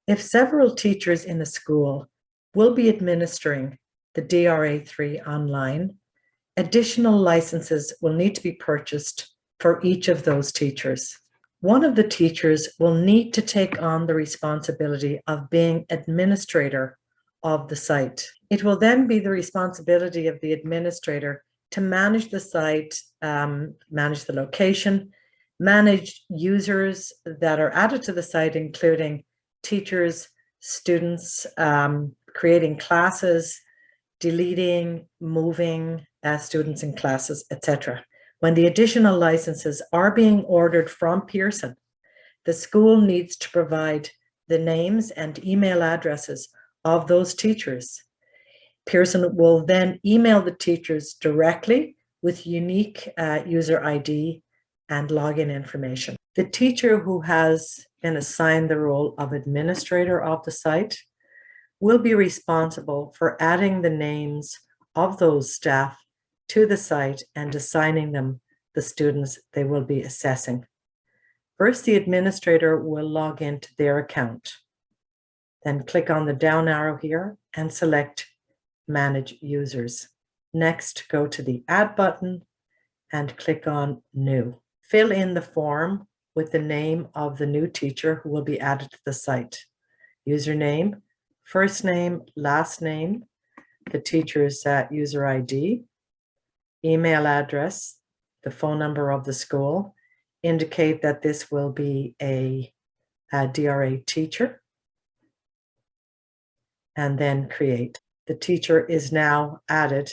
If several teachers in a school will be administering the DRA 3 online, additional licenses will need to be purchased for each of those teachers. One of the teachers will need to take on the responsibility of being administrator of the site. It will then be the responsibility of the administrator to manage the site, manage the location, manage users that are added to the site, including teachers, students, creating classes, deleting, moving students in classes, etc. When the additional licenses are being ordered from Pearson, the school needs to provide the names and email addresses of those teachers. Pearson will then email the teachers directly with unique user ID and login information. The teacher who has been assigned the role of administrator of the site will be responsible for adding the names of those staff to the site and assigning them the students they will be assessing. First, the administrator will log into their account. Then click on the down arrow here and select Manage Users. Next, go to the Add button and click on New. Fill in the form with the name of the new teacher who will be added to the site. Username, first name, last name, the teacher's user ID, email address, the phone number of the school, indicate that this will be a DRA teacher, and then create. The teacher is now added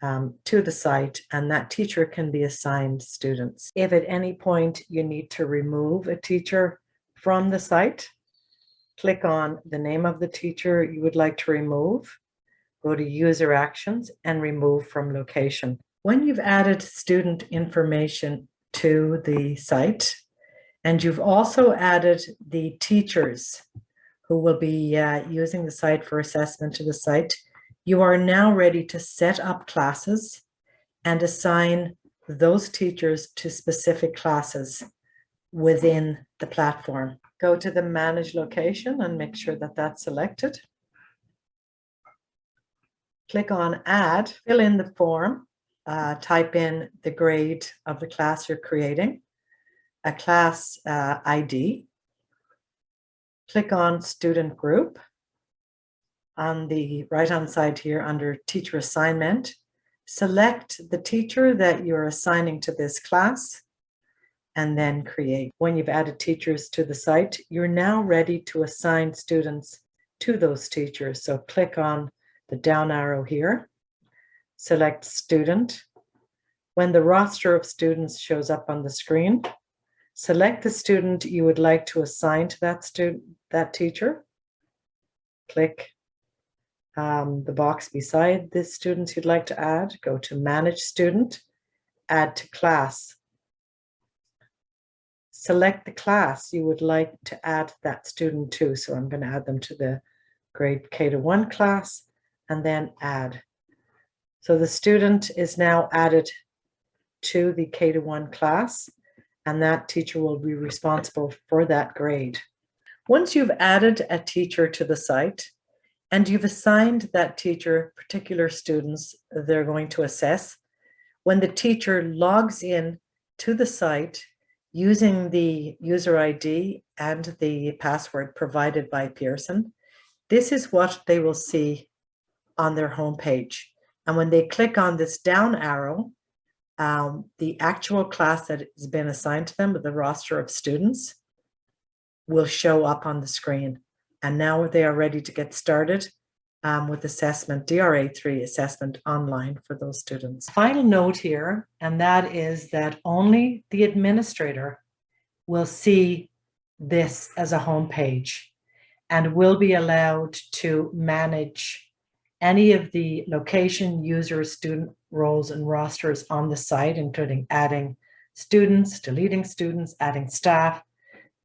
to the site, and that teacher can be assigned students. If at any point you need to remove a teacher from the site, click on the name of the teacher you would like to remove, go to User Actions, and Remove from Location. When you've added student information to the site, and you've also added the teachers who will be using the site for assessment to the site, you are now ready to set up classes and assign those teachers to specific classes within the platform. Go to the Manage Location and make sure that that's selected. Click on Add, fill in the form, type in the grade of the class you're creating, a class ID, click on Student Group. On the right-hand side here under Teacher Assignment, select the teacher that you're assigning to this class and then create. When you've added teachers to the site, you're now ready to assign students to those teachers. So click on the down arrow here, select Student. When the roster of students shows up on the screen, select the student you would like to assign to that teacher. Click the box beside the students you'd like to add, go to Manage Student, Add to Class. Select the class you would like to add that student to. So I'm going to add them to the grade K-1 class and then Add. So the student is now added to the K-1 class, and that teacher will be responsible for that grade. Once you've added a teacher to the site, and you've assigned that teacher particular students they're going to assess, when the teacher logs in to the site using the user ID and the password provided by Pearson, this is what they will see on their homepage. And when they click on this down arrow, the actual class that has been assigned to them with the roster of students will show up on the screen. And now they are ready to get started with assessment, DRA 3 assessment online for those students. Final note here, and that is that only the administrator will see this as a home page and will be allowed to manage any of the location, user, student roles and rosters on the site, including adding students, deleting students, adding staff,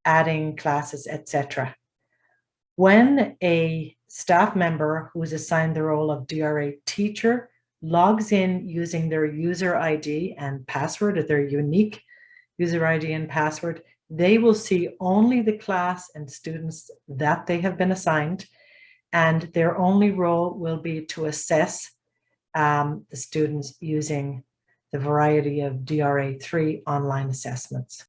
adding classes, etc. When a staff member who is assigned the role of DRA teacher logs in using their user ID and password, or their unique user ID and password, They will see only the class and students that they have been assigned, and their only role will be to assess the students using the variety of DRA 3 online assessments.